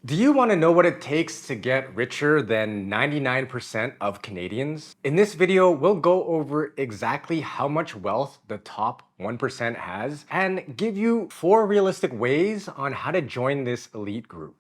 Do you want to know what it takes to get richer than 99% of Canadians? In this video, we'll go over exactly how much wealth the top 1% has and give you 4 realistic ways on how to join this elite group.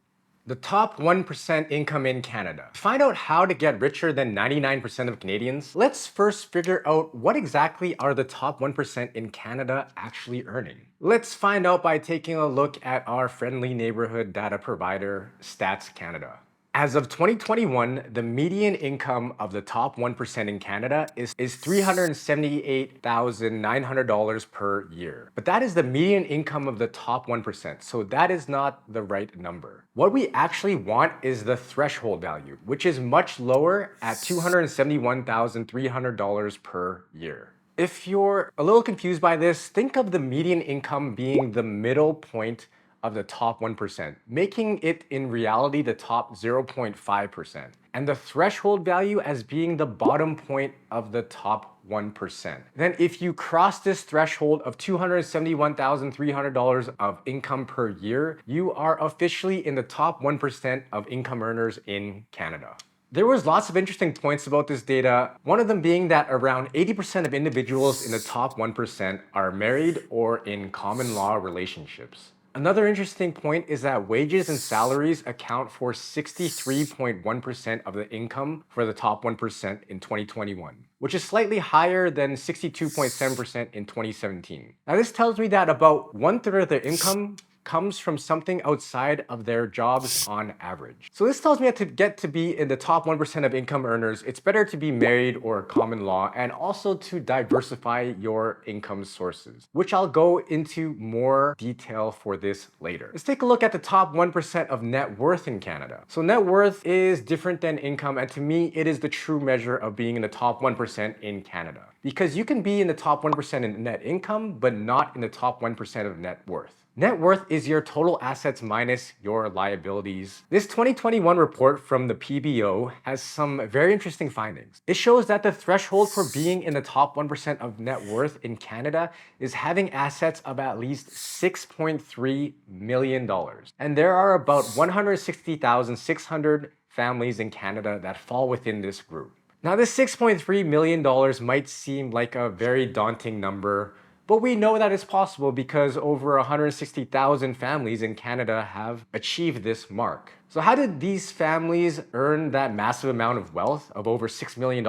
The top 1% income in Canada. To find out how to get richer than 99% of Canadians, let's first figure out what exactly are the top 1% in Canada actually earning. Let's find out by taking a look at our friendly neighborhood data provider, Stats Canada. As of 2021, the median income of the top 1% in Canada is $378,900 per year. But that is the median income of the top 1%, so that is not the right number. What we actually want is the threshold value, which is much lower at $271,300 per year. If you're a little confused by this, think of the median income being the middle point of the top 1%, making it in reality the top 0.5%, and the threshold value as being the bottom point of the top 1%. Then if you cross this threshold of $271,300 of income per year, you are officially in the top 1% of income earners in Canada. There was lots of interesting points about this data, one of them being that around 80% of individuals in the top 1% are married or in common law relationships. Another interesting point is that wages and salaries account for 63.1% of the income for the top 1% in 2021, which is slightly higher than 62.7% in 2017. Now this tells me that about 1/3 of their income comes from something outside of their jobs on average. So this tells me that to get to be in the top 1% of income earners, it's better to be married or common law, and also to diversify your income sources, which I'll go into more detail for this later. Let's take a look at the top 1% of net worth in Canada. So net worth is different than income, and to me, it is the true measure of being in the top 1% in Canada. Because you can be in the top 1% in net income, but not in the top 1% of net worth. Net worth is your total assets minus your liabilities. This 2021 report from the PBO has some very interesting findings. It shows that the threshold for being in the top 1% of net worth in Canada is having assets of at least $6.3 million. And there are about 160,600 families in Canada that fall within this group. Now, this $6.3 million might seem like a very daunting number, but we know that it's possible because over 160,000 families in Canada have achieved this mark. So how did these families earn that massive amount of wealth of over $6 million?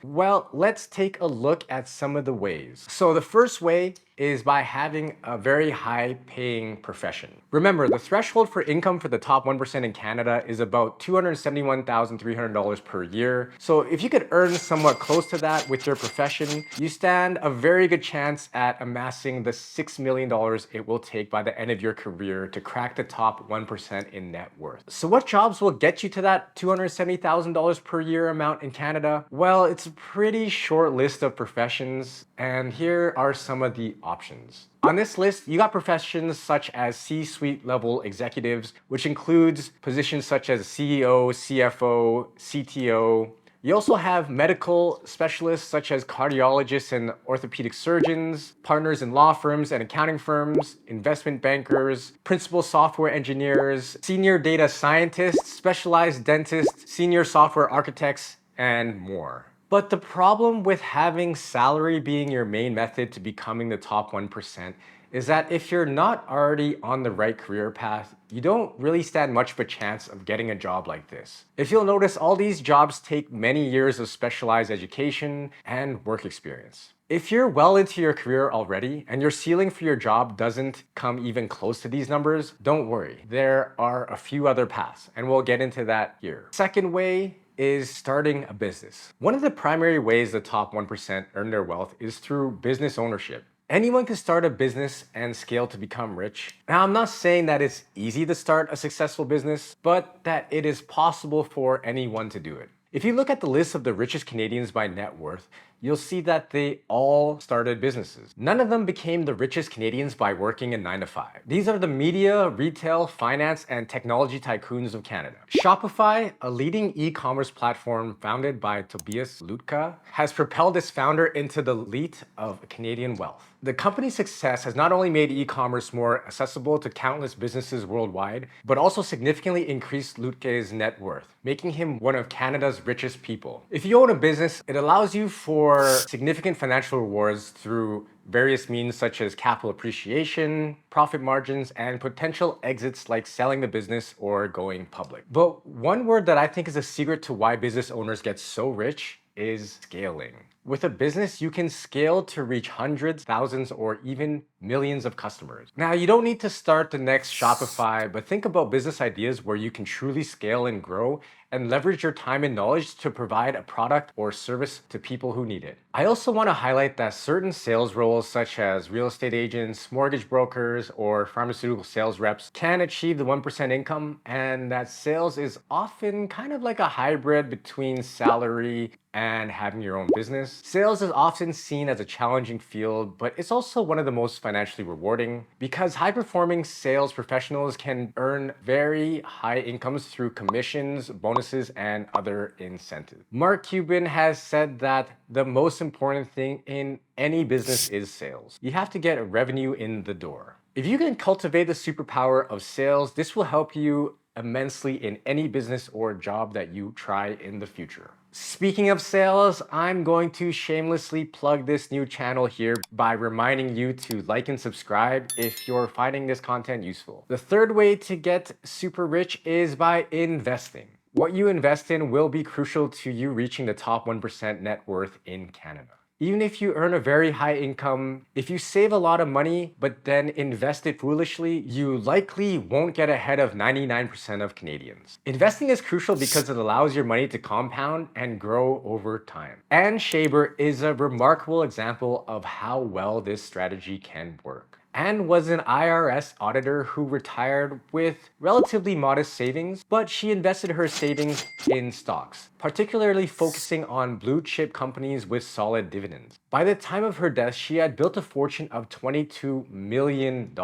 Well, let's take a look at some of the ways. So the first way is by having a very high paying profession. Remember, the threshold for income for the top 1% in Canada is about $271,300 per year. So if you could earn somewhat close to that with your profession, you stand a very good chance at amassing the $6 million it will take by the end of your career to crack the top 1% in net worth. So what jobs will get you to that $270,000 per year amount in Canada? Well, it's a pretty short list of professions, and here are some of the options. On this list, you got professions such as C-suite level executives, which includes positions such as CEO, CFO, CTO. You also have medical specialists such as cardiologists and orthopedic surgeons, partners in law firms and accounting firms, investment bankers, principal software engineers, senior data scientists, specialized dentists, senior software architects, and more. But the problem with having salary being your main method to becoming the top 1% is that if you're not already on the right career path, you don't really stand much of a chance of getting a job like this. If you'll notice, all these jobs take many years of specialized education and work experience. If you're well into your career already and your ceiling for your job doesn't come even close to these numbers, don't worry. There are a few other paths, and we'll get into that here. Second way is starting a business. One of the primary ways the top 1% earn their wealth is through business ownership. Anyone can start a business and scale to become rich. Now, I'm not saying that it's easy to start a successful business, but that it is possible for anyone to do it. If you look at the list of the richest Canadians by net worth, you'll see that they all started businesses. None of them became the richest Canadians by working a 9 to 5. These are the media, retail, finance, and technology tycoons of Canada. Shopify, a leading e-commerce platform founded by Tobias Lutka, has propelled its founder into the elite of Canadian wealth. The company's success has not only made e-commerce more accessible to countless businesses worldwide, but also significantly increased Lutke's net worth, making him one of Canada's richest people. If you own a business, it allows you for significant financial rewards through various means such as capital appreciation, profit margins, and potential exits like selling the business or going public. But one word that I think is a secret to why business owners get so rich is scaling. With a business, you can scale to reach hundreds, thousands, or even millions of customers. Now, you don't need to start the next Shopify, but think about business ideas where you can truly scale and grow and leverage your time and knowledge to provide a product or service to people who need it. I also want to highlight that certain sales roles, such as real estate agents, mortgage brokers, or pharmaceutical sales reps, can achieve the 1% income, and that sales is often kind of like a hybrid between salary and having your own business. Sales is often seen as a challenging field, but it's also one of the most financially rewarding because high-performing sales professionals can earn very high incomes through commissions, bonuses, and other incentives. Mark Cuban has said that the most important thing in any business is sales. You have to get revenue in the door. If you can cultivate the superpower of sales, this will help you immensely in any business or job that you try in the future. Speaking of sales, I'm going to shamelessly plug this new channel here by reminding you to like and subscribe if you're finding this content useful. The third way to get super rich is by investing. What you invest in will be crucial to you reaching the top 1% net worth in Canada. Even if you earn a very high income, if you save a lot of money but then invest it foolishly, you likely won't get ahead of 99% of Canadians. Investing is crucial because it allows your money to compound and grow over time. Anne Shaber is a remarkable example of how well this strategy can work. Anne was an IRS auditor who retired with relatively modest savings, but she invested her savings in stocks, particularly focusing on blue chip companies with solid dividends. By the time of her death, she had built a fortune of $22 million.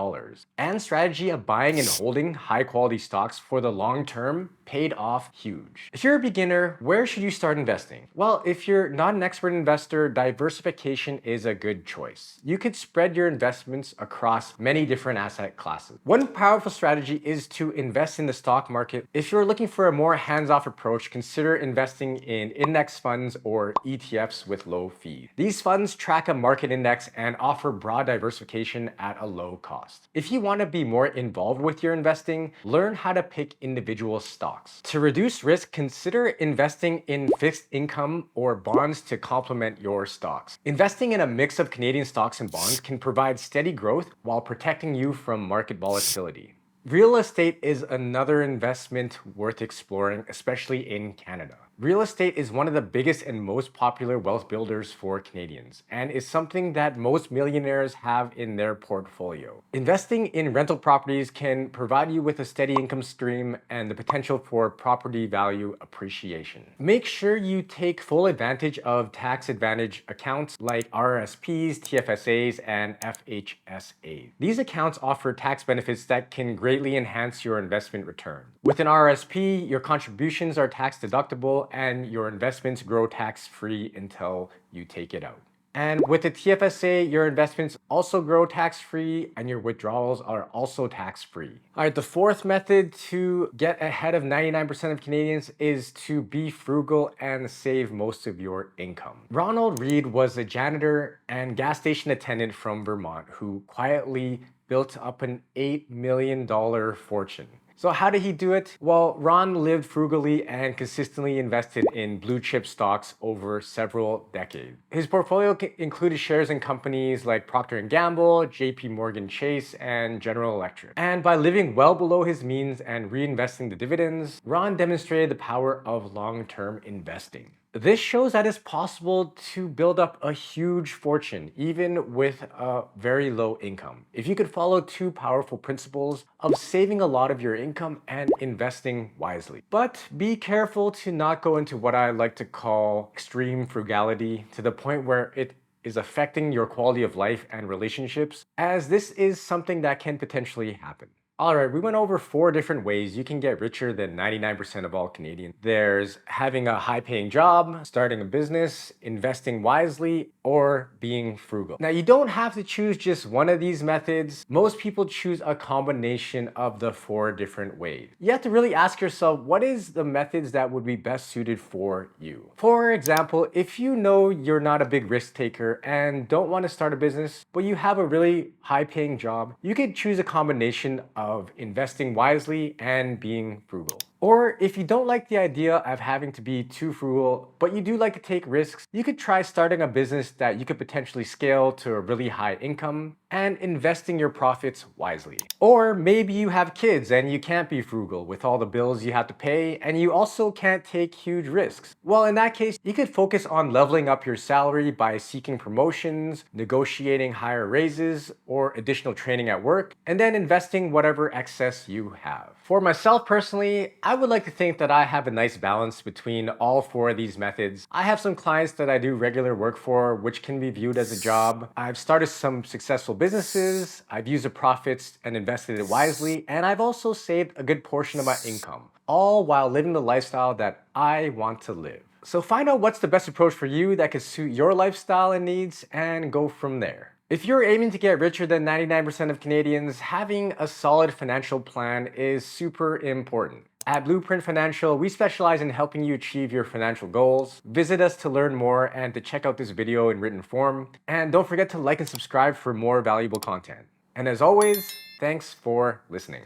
Anne's strategy of buying and holding high quality stocks for the long term paid off huge. If you're a beginner, where should you start investing? Well, if you're not an expert investor, diversification is a good choice. You could spread your investments across many different asset classes. One powerful strategy is to invest in the stock market. If you're looking for a more hands-off approach, consider investing in index funds or ETFs with low fees. These funds track a market index and offer broad diversification at a low cost. If you want to be more involved with your investing, learn how to pick individual stocks. To reduce risk, consider investing in fixed income or bonds to complement your stocks. Investing in a mix of Canadian stocks and bonds can provide steady growth while protecting you from market volatility. Real estate is another investment worth exploring, especially in Canada. Real estate is one of the biggest and most popular wealth builders for Canadians, and is something that most millionaires have in their portfolio. Investing in rental properties can provide you with a steady income stream and the potential for property value appreciation. Make sure you take full advantage of tax advantage accounts like RRSPs, TFSAs, and FHSAs. These accounts offer tax benefits that can greatly enhance your investment return. With an RRSP, your contributions are tax deductible and your investments grow tax-free until you take it out. And with the TFSA, your investments also grow tax-free and your withdrawals are also tax-free. All right, the fourth method to get ahead of 99% of Canadians is to be frugal and save most of your income. Ronald Reed was a janitor and gas station attendant from Vermont who quietly built up an $8 million fortune. So how did he do it? Well, Ron lived frugally and consistently invested in blue chip stocks over several decades. His portfolio included shares in companies like Procter & Gamble, JP Morgan Chase, and General Electric. And by living well below his means and reinvesting the dividends, Ron demonstrated the power of long-term investing. This shows that it's possible to build up a huge fortune, even with a very low income. If you could follow two powerful principles of saving a lot of your income and investing wisely. But be careful to not go into what I like to call extreme frugality to the point where it is affecting your quality of life and relationships, as this is something that can potentially happen. Alright, we went over 4 different ways you can get richer than 99% of all Canadians. There's having a high paying job, starting a business, investing wisely, or being frugal. Now, you don't have to choose just one of these methods. Most people choose a combination of the 4 different ways. You have to really ask yourself, what is the methods that would be best suited for you? For example, if you know you're not a big risk taker and don't want to start a business, but you have a really high paying job, you could choose a combination of investing wisely and being frugal. Or if you don't like the idea of having to be too frugal, but you do like to take risks, you could try starting a business that you could potentially scale to a really high income and investing your profits wisely. Or maybe you have kids and you can't be frugal with all the bills you have to pay, and you also can't take huge risks. Well, in that case, you could focus on leveling up your salary by seeking promotions, negotiating higher raises, or additional training at work, and then investing whatever excess you have. For myself personally, I would like to think that I have a nice balance between all 4 of these methods. I have some clients that I do regular work for, which can be viewed as a job. I've started some successful businesses, I've used the profits and invested it wisely, and I've also saved a good portion of my income, all while living the lifestyle that I want to live. So find out what's the best approach for you that could suit your lifestyle and needs, and go from there. If you're aiming to get richer than 99% of Canadians, having a solid financial plan is super important. At Blueprint Financial, we specialize in helping you achieve your financial goals. Visit us to learn more and to check out this video in written form. And don't forget to like and subscribe for more valuable content. And as always, thanks for listening.